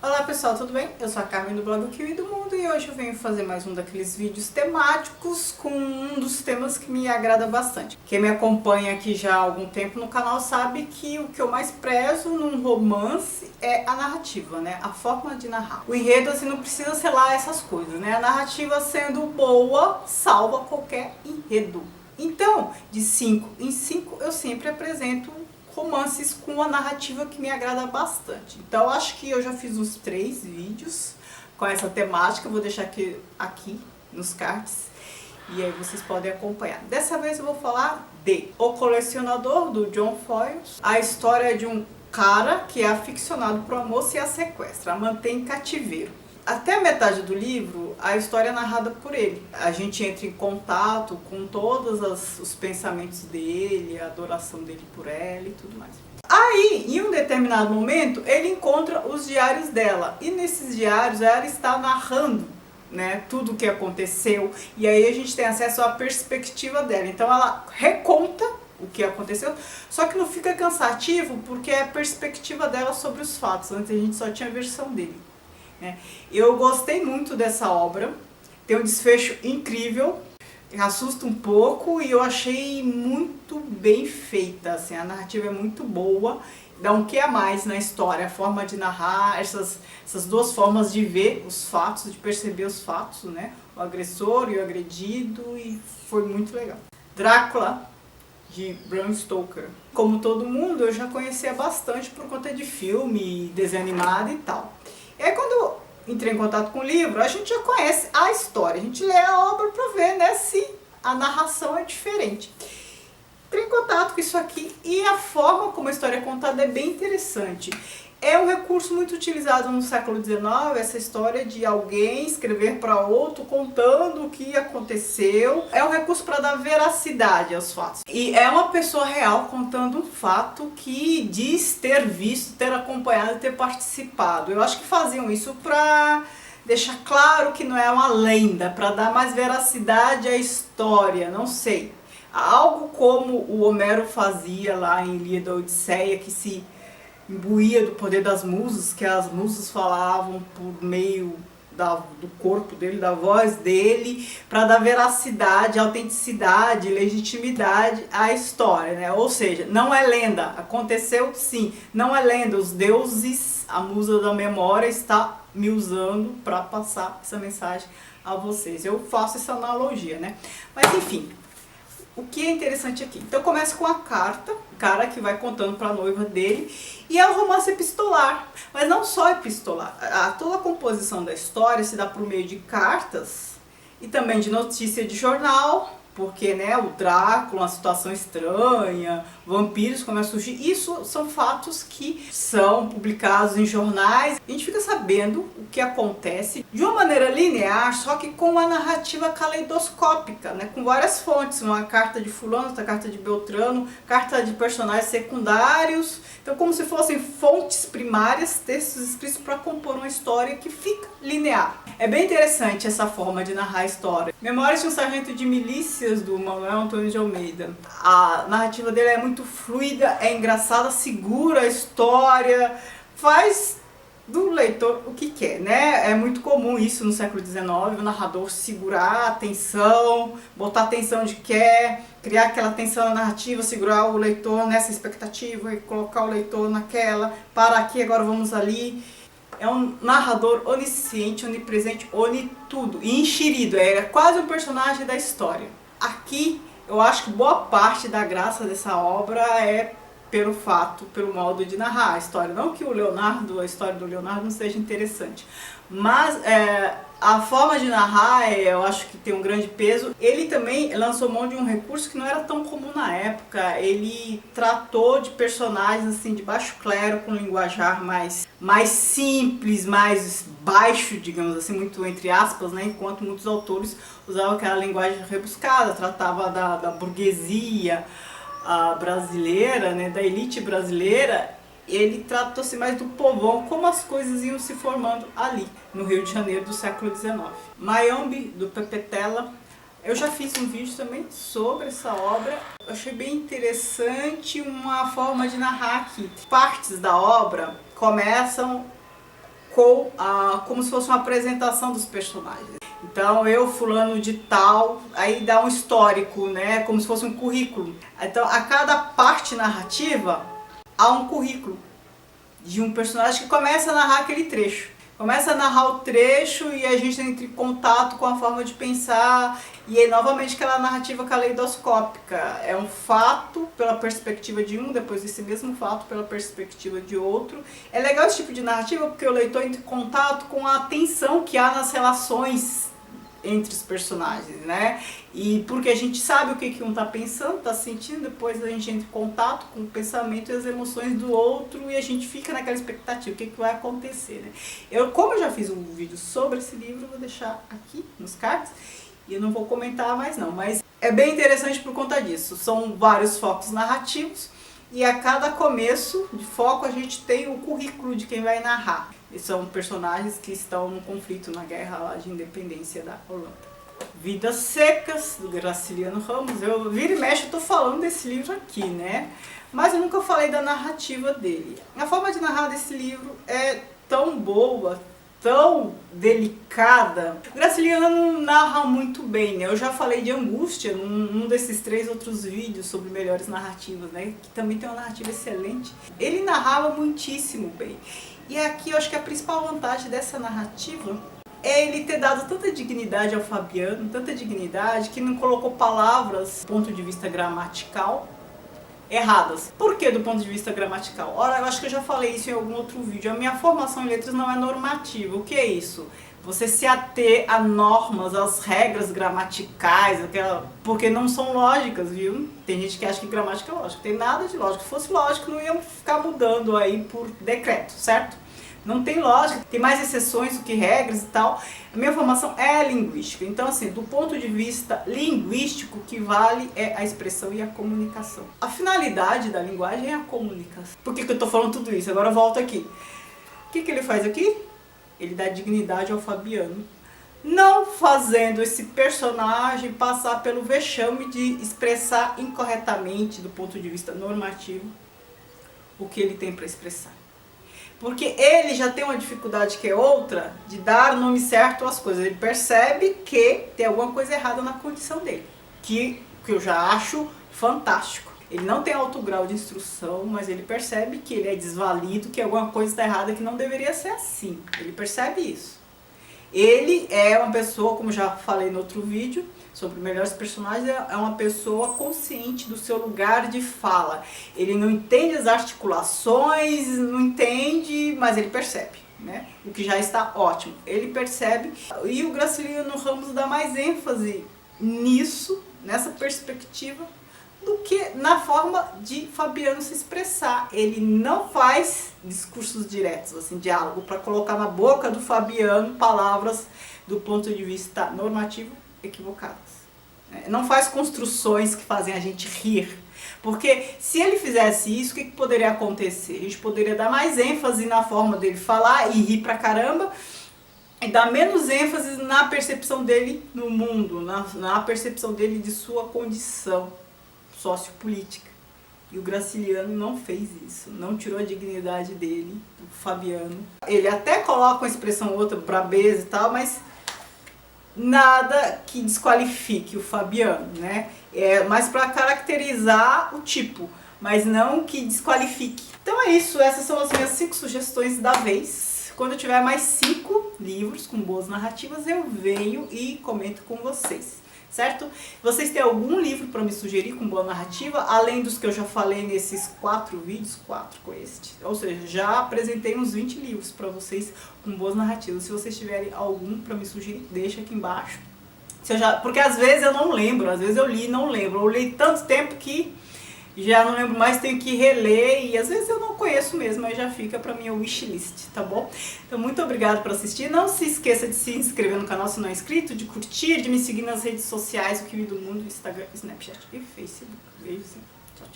Olá pessoal, tudo bem? Eu sou a Carmen do blog O Kiwi do Mundo e hoje eu venho fazer mais um daqueles vídeos temáticos com um dos temas que me agrada bastante. Quem me acompanha aqui já há algum tempo no canal sabe que o que eu mais prezo num romance é a narrativa, né? A forma de narrar. O enredo assim não precisa ser lá essas coisas, né? A narrativa sendo boa salva qualquer enredo. Então, de 5 em 5 eu sempre apresento romances com uma narrativa que me agrada bastante. Então acho que eu já fiz uns 3 vídeos com essa temática, eu vou deixar aqui nos cards e aí vocês podem acompanhar. Dessa vez eu vou falar de O Colecionador, do John Foyle. A história de um cara que é aficionado por uma moça e a sequestra, a mantém em cativeiro. Até a metade do livro, a história é narrada por ele. A gente entra em contato com todos os pensamentos dele, a adoração dele por ela e tudo mais. Aí, em um determinado momento, ele encontra os diários dela. E nesses diários, ela está narrando, né, tudo o que aconteceu. E aí a gente tem acesso à perspectiva dela. Então ela reconta o que aconteceu, só que não fica cansativo porque é a perspectiva dela sobre os fatos. Antes a gente só tinha a versão dele. Eu gostei muito dessa obra, tem um desfecho incrível, assusta um pouco e eu achei muito bem feita, assim, a narrativa é muito boa, dá um quê a mais na história, a forma de narrar, essas duas formas de ver os fatos, de perceber os fatos, né? O agressor e o agredido, e foi muito legal. Drácula, de Bram Stoker. Como todo mundo, eu já conhecia bastante por conta de filme, desenho animado e tal. E aí quando eu entrei em contato com o livro, a gente já conhece a história, a gente lê a obra para ver, né, se a narração é diferente. Entrei em contato com isso aqui e a forma como a história é contada é bem interessante. É um recurso muito utilizado no século XIX, essa história de alguém escrever para outro contando o que aconteceu. É um recurso para dar veracidade aos fatos. E é uma pessoa real contando um fato que diz ter visto, ter acompanhado, ter participado. Eu acho que faziam isso para deixar claro que não é uma lenda, para dar mais veracidade à história, não sei. Algo como o Homero fazia lá em Ilíada e Odisseia, que se imbuía do poder das musas, que as musas falavam por meio do corpo dele, da voz dele, para dar veracidade, autenticidade, legitimidade à história, né? Ou seja, não é lenda, aconteceu sim, não é lenda, os deuses, a musa da memória está me usando para passar essa mensagem a vocês. Eu faço essa analogia, né? Mas enfim, o que é interessante aqui? Então começa com a carta, o cara que vai contando para a noiva dele, e é um romance epistolar, mas não só epistolar. Toda a composição da história se dá por meio de cartas e também de notícia de jornal, porque, né, o Drácula, uma situação estranha, vampiros começam a surgir. Isso são fatos que são publicados em jornais. A gente fica sabendo o que acontece de uma maneira linear, só que com uma narrativa caleidoscópica, né, com várias fontes. Uma carta de fulano, outra carta de Beltrano, carta de personagens secundários. Então como se fossem fontes primárias, textos escritos para compor uma história que fica linear. É bem interessante essa forma de narrar a história. Memórias de um Sargento de Milícia, do Manuel Antônio de Almeida. A narrativa dele é muito fluida, é engraçada, segura a história, faz do leitor o que quer, né? É muito comum isso no século XIX, o narrador segurar a atenção, botar a atenção onde quer, criar aquela tensão na narrativa, segurar o leitor nessa expectativa e colocar o leitor naquela, para aqui, agora vamos ali. É um narrador onisciente, onipresente, onitudo e enxerido, é quase um personagem da história. Aqui, eu acho que boa parte da graça dessa obra é pelo modo de narrar a história. Não que a história do Leonardo não seja interessante, mas a forma de narrar, eu acho que tem um grande peso. Ele também lançou mão de um recurso que não era tão comum na época. Ele tratou de personagens assim de baixo clero, com linguajar mais simples, mais baixo, digamos assim, muito entre aspas, né? Enquanto muitos autores usavam aquela linguagem rebuscada, tratava da burguesia brasileira, né? Da elite brasileira. Ele tratou-se mais do povão, como as coisas iam se formando ali, no Rio de Janeiro do século XIX. Mayombe, do Pepetela. Eu já fiz um vídeo também sobre essa obra. Eu achei bem interessante uma forma de narrar aqui. Partes da obra começam como se fosse uma apresentação dos personagens. Então, eu, fulano de tal, aí dá um histórico, né? Como se fosse um currículo. Então, a cada parte narrativa, há um currículo de um personagem que começa a narrar aquele trecho. Começa a narrar o trecho e a gente entra em contato com a forma de pensar. E aí, novamente, aquela narrativa caleidoscópica. É um fato pela perspectiva de um, depois esse mesmo fato pela perspectiva de outro. É legal esse tipo de narrativa porque o leitor entra em contato com a tensão que há nas relações entre os personagens, né? E porque a gente sabe o que um tá pensando, tá sentindo, depois a gente entra em contato com o pensamento e as emoções do outro e a gente fica naquela expectativa, o que vai acontecer, né? Como eu já fiz um vídeo sobre esse livro, eu vou deixar aqui nos cards e eu não vou comentar mais não, mas é bem interessante por conta disso. São vários focos narrativos e a cada começo de foco a gente tem o currículo de quem vai narrar. E são personagens que estão no conflito, na guerra lá de independência da Holanda. Vidas Secas, do Graciliano Ramos. Eu vira e mexe, eu tô falando desse livro aqui, né? Mas eu nunca falei da narrativa dele. A forma de narrar desse livro é tão boa, tão delicada. O Graciliano narra muito bem, né? Eu já falei de Angústia num desses 3 outros vídeos sobre melhores narrativas, né? Que também tem uma narrativa excelente. Ele narrava muitíssimo bem. E aqui eu acho que a principal vantagem dessa narrativa é ele ter dado tanta dignidade ao Fabiano, tanta dignidade, que não colocou palavras do ponto de vista gramatical erradas. Por que do ponto de vista gramatical? Ora, eu acho que eu já falei isso em algum outro vídeo. A minha formação em letras não é normativa. O que é isso? Você se ater a normas, às regras gramaticais, porque não são lógicas, viu? Tem gente que acha que gramática é lógica. Tem nada de lógica. Se fosse lógico, não iam ficar mudando aí por decreto, certo? Não tem lógica, tem mais exceções do que regras e tal. A minha formação é linguística. Então, assim, do ponto de vista linguístico, o que vale é a expressão e a comunicação. A finalidade da linguagem é a comunicação. Por que eu tô falando tudo isso? Agora eu volto aqui. O que ele faz aqui? Ele dá dignidade ao Fabiano, não fazendo esse personagem passar pelo vexame de expressar incorretamente, do ponto de vista normativo, o que ele tem para expressar. Porque ele já tem uma dificuldade que é outra, de dar o nome certo às coisas. Ele percebe que tem alguma coisa errada na condição dele, que eu já acho fantástico. Ele não tem alto grau de instrução, mas ele percebe que ele é desvalido, que alguma coisa está errada, que não deveria ser assim. Ele percebe isso. Ele é uma pessoa, como já falei no outro vídeo, sobre melhores personagens, é uma pessoa consciente do seu lugar de fala. Ele não entende as articulações, não entende, mas ele percebe, né? O que já está ótimo. Ele percebe, e o Graciliano Ramos dá mais ênfase nisso, nessa perspectiva, do que na forma de Fabiano se expressar. Ele não faz discursos diretos, assim, diálogo, para colocar na boca do Fabiano palavras do ponto de vista normativo equivocadas. Não faz construções que fazem a gente rir. Porque se ele fizesse isso, o que poderia acontecer? A gente poderia dar mais ênfase na forma dele falar e rir pra caramba, e dar menos ênfase na percepção dele no mundo, na percepção dele de sua condição sociopolítica. E o Graciliano não fez isso, não tirou a dignidade dele, do Fabiano. Ele até coloca uma expressão ou outra, brabeza e tal, mas nada que desqualifique o Fabiano, né? É mais para caracterizar o tipo, mas não que desqualifique. Então é isso, essas são as minhas 5 sugestões da vez. Quando eu tiver mais 5 livros com boas narrativas, eu venho e comento com vocês. Certo? Vocês têm algum livro para me sugerir com boa narrativa, além dos que eu já falei nesses 4 vídeos, 4 com este. Ou seja, já apresentei uns 20 livros para vocês com boas narrativas. Se vocês tiverem algum para me sugerir, deixa aqui embaixo. Porque às vezes eu não lembro, às vezes eu li e não lembro. Eu li tanto tempo que já não lembro mais, tenho que reler e às vezes eu não conheço mesmo, aí já fica pra minha wishlist, tá bom? Então muito obrigada por assistir, não se esqueça de se inscrever no canal se não é inscrito, de curtir, de me seguir nas redes sociais, o Kiwi do Mundo, Instagram, Snapchat e Facebook. Beijo, sim. Tchau, tchau.